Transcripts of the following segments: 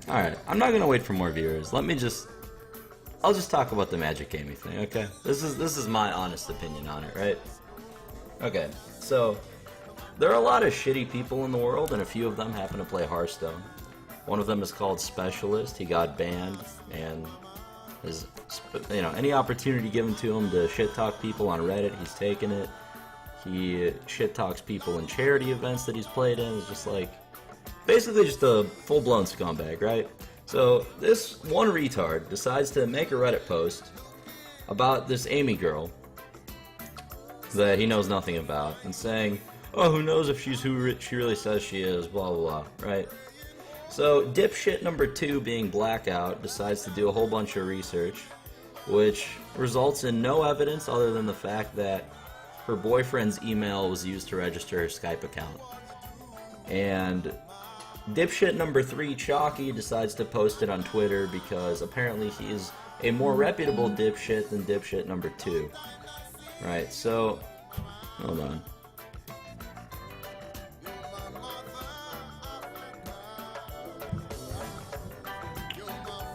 Alright, I'm not gonna wait for more viewers. I'll just talk about the Magicamy thing, okay? This is my honest opinion on it, right? Okay, so there are a lot of shitty people in the world, and a few of them happen to play Hearthstone. One of them is called Specialist. He got banned, and his, any opportunity given to him to shit talk people on Reddit, he's taken it. He shit talks people in charity events that he's played in. It's just like, basically just a full-blown scumbag, right? So this one retard decides to make a Reddit post about this Amy girl that he knows nothing about, and saying, oh, who knows if she's who she really says she is, blah blah blah, right? So dipshit number 2, being Blackout, decides to do a whole bunch of research, which results in no evidence other than the fact that her boyfriend's email was used to register her Skype account. And dipshit number 3, Chalky, decides to post it on Twitter because apparently he's a more reputable dipshit than dipshit number 2. Right, so, hold on.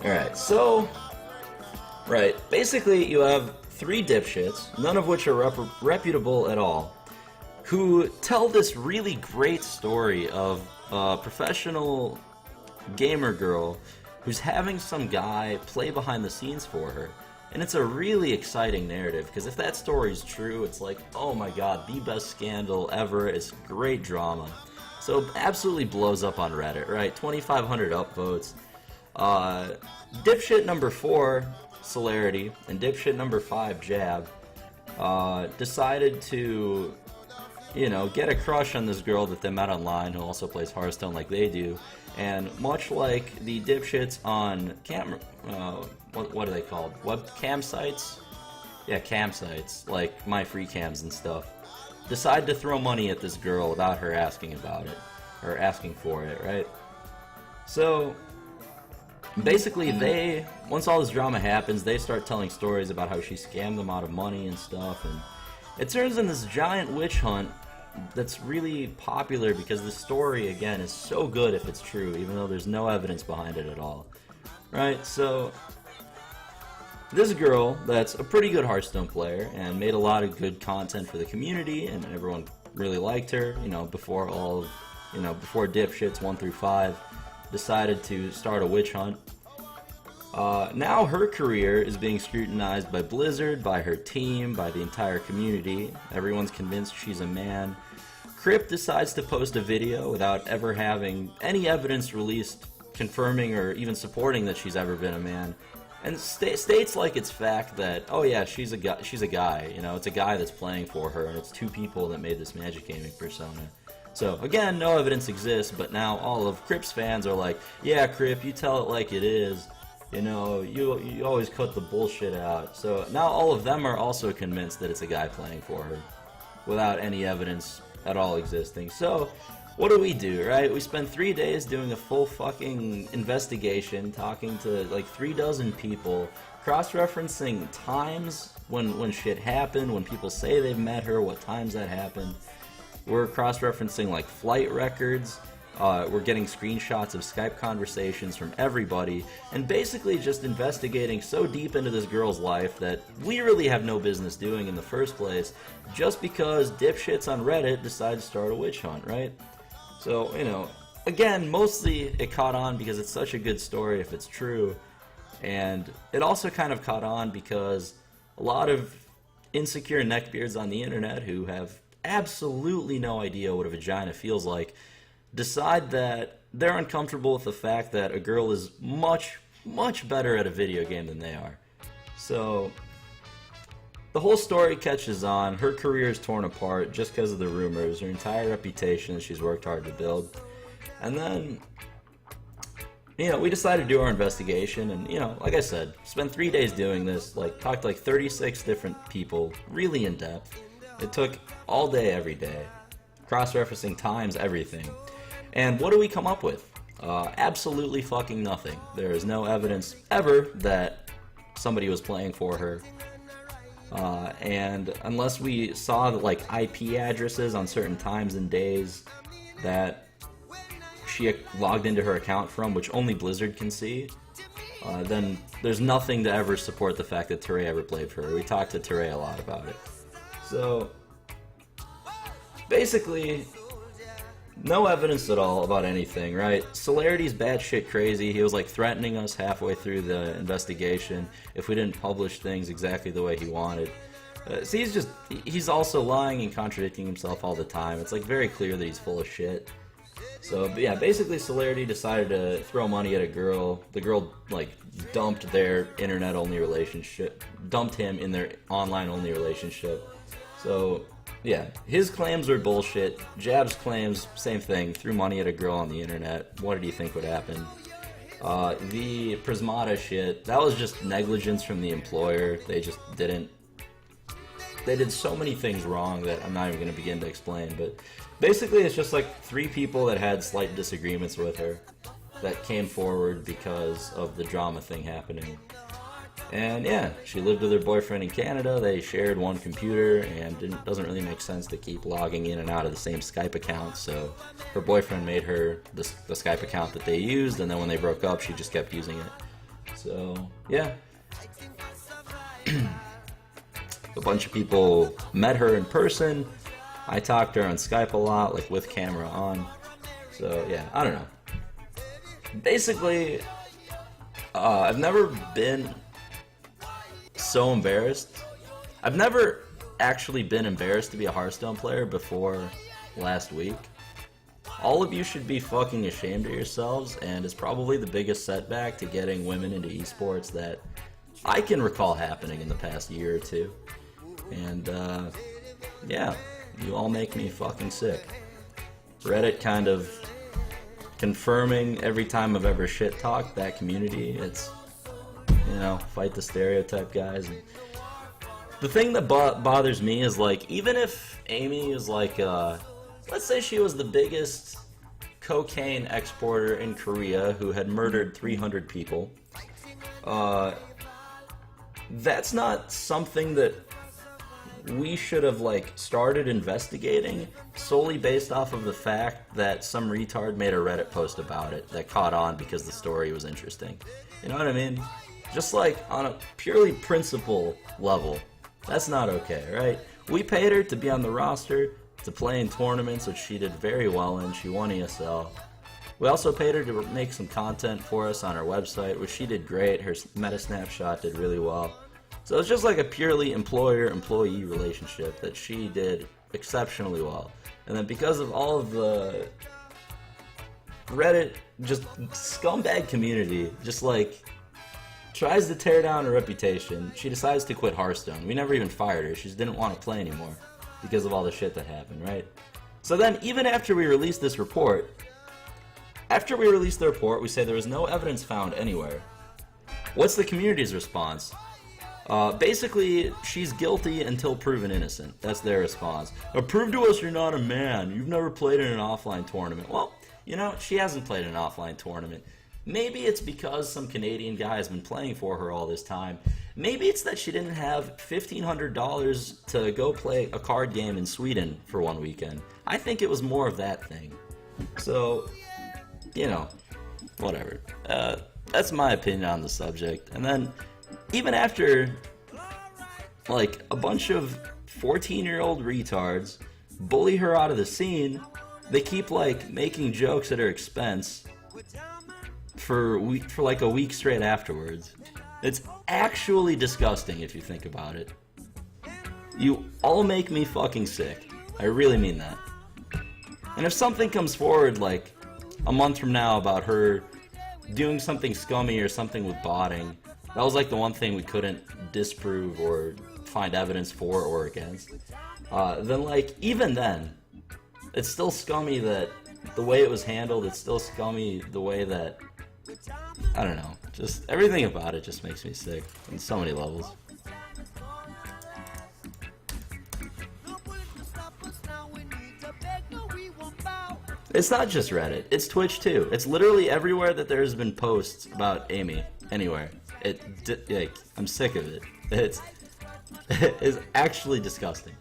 Alright, so, right, basically you have 3 dipshits, none of which are reputable at all, who tell this really great story of a professional gamer girl who's having some guy play behind the scenes for her. And it's a really exciting narrative, because if that story's true, it's like, oh my god, the best scandal ever, it's great drama. So it absolutely blows up on Reddit, right? 2,500 upvotes. Dipshit number 4, Celerity, and dipshit number 5, Jab, decided to, get a crush on this girl that they met online who also plays Hearthstone like they do. And much like the dipshits on what are they called? Webcam sites? Yeah, cam sites, like My Free Cams and stuff. Decide to throw money at this girl without her asking about it, or asking for it, right? So, basically once all this drama happens, they start telling stories about how she scammed them out of money and stuff, and it turns in this giant witch hunt that's really popular because the story, again, is so good if it's true, even though there's no evidence behind it at all. Right, so this girl that's a pretty good Hearthstone player and made a lot of good content for the community, and everyone really liked her, before before dipshits 1 through 5 decided to start a witch hunt. Now her career is being scrutinized by Blizzard, by her team, by the entire community. Everyone's convinced she's a man. Crip decides to post a video without ever having any evidence released confirming or even supporting that she's ever been a man, and states like it's fact that, oh yeah, she's a guy, it's a guy that's playing for her, and it's 2 people that made this Magicamy persona. So again, no evidence exists, but now all of Crip's fans are like, yeah, Crip, you tell it like it is. You always cut the bullshit out. So now all of them are also convinced that it's a guy playing for her, without any evidence at all existing. So what do, right? We spend 3 days doing a full fucking investigation, talking to like 3 dozen people, cross-referencing times when shit happened, when people say they've met her, what times that happened. We're cross-referencing like flight records. We're getting screenshots of Skype conversations from everybody, and basically just investigating so deep into this girl's life that we really have no business doing in the first place, just because dipshits on Reddit decide to start a witch hunt, right? So, again, mostly it caught on because it's such a good story if it's true, and it also kind of caught on because a lot of insecure neckbeards on the internet who have absolutely no idea what a vagina feels like decide that they're uncomfortable with the fact that a girl is much, much better at a video game than they are. So the whole story catches on. Her career is torn apart just because of the rumors, her entire reputation she's worked hard to build. And then, we decided to do our investigation, and, like I said, spent 3 days doing this, talked to 36 different people, really in depth. It took all day, every day, cross-referencing times, everything. And what do we come up with? Absolutely fucking nothing. There is no evidence ever that somebody was playing for her. And unless we saw IP addresses on certain times and days that she logged into her account from, which only Blizzard can see, then there's nothing to ever support the fact that Teray ever played for her. We talked to Teray a lot about it. So, basically, no evidence at all about anything, right? Celerity's batshit crazy. He was like threatening us halfway through the investigation if we didn't publish things exactly the way he wanted. So he's also lying and contradicting himself all the time. It's like very clear that he's full of shit. So, but yeah, basically Celerity decided to throw money at a girl. The girl, like, dumped their internet-only relationship, dumped him in their online-only relationship. So, yeah, his claims were bullshit. Jab's claims, same thing, threw money at a girl on the internet. What did you think would happen? The Prismata shit, that was just negligence from the employer. They just didn't... They did so many things wrong that I'm not even going to begin to explain, but basically it's just like 3 people that had slight disagreements with her that came forward because of the drama thing happening. And yeah, she lived with her boyfriend in Canada, they shared one computer, and it doesn't really make sense to keep logging in and out of the same Skype account, so her boyfriend made her the Skype account that they used, and then when they broke up, she just kept using it. So, yeah. A bunch of people met her in person. I talked to her on Skype a lot, like with camera on. So yeah, I don't know. Basically, I've never been so embarrassed. I've never actually been embarrassed to be a Hearthstone player before last week. All of you should be fucking ashamed of yourselves, and it's probably the biggest setback to getting women into esports that I can recall happening in the past year or two. And, yeah, you all make me fucking sick. Reddit kind of confirming every time I've ever shit-talked that community. It's, you know, fight the stereotype guys. And the thing that bothers me is, like, even if Amy is, like, let's say she was the biggest cocaine exporter in Korea who had murdered 300 people, that's not something that we should have, like, started investigating solely based off of the fact that some retard made a Reddit post about it that caught on because the story was interesting. You know what I mean? Just, like, on a purely principle level, that's not okay, right? We paid her to be on the roster, to play in tournaments, which she did very well in. She won ESL. We also paid her to make some content for us on our website, which she did great. Her meta snapshot did really well. So it's just like a purely employer-employee relationship that she did exceptionally well. And then because of all of the Reddit, just scumbag community, just like tries to tear down her reputation, she decides to quit Hearthstone. We never even fired her. She just didn't want to play anymore because of all the shit that happened, right? So then even after we released this report, we say there was no evidence found anywhere. What's the community's response? Basically, she's guilty until proven innocent. That's their response. Prove to us you're not a man. You've never played in an offline tournament. Well, you know, she hasn't played in an offline tournament. Maybe it's because some Canadian guy has been playing for her all this time. Maybe it's that she didn't have $1,500 to go play a card game in Sweden for one weekend. I think it was more of that thing. So, you know, whatever. That's my opinion on the subject. And then, even after, like, a bunch of 14-year-old retards bully her out of the scene, they keep, like, making jokes at her expense for like a week straight afterwards. It's actually disgusting if you think about it. You all make me fucking sick. I really mean that. And if something comes forward, like, a month from now about her doing something scummy or something with botting, that was like the one thing we couldn't disprove or find evidence for or against. Then, like, even then, it's still scummy that the way it was handled, it's still scummy the way that, I don't know, just everything about it just makes me sick on so many levels. It's not just Reddit, it's Twitch too. It's literally everywhere that there's been posts about Amy, anywhere. Like, I'm sick of it. It's actually disgusting.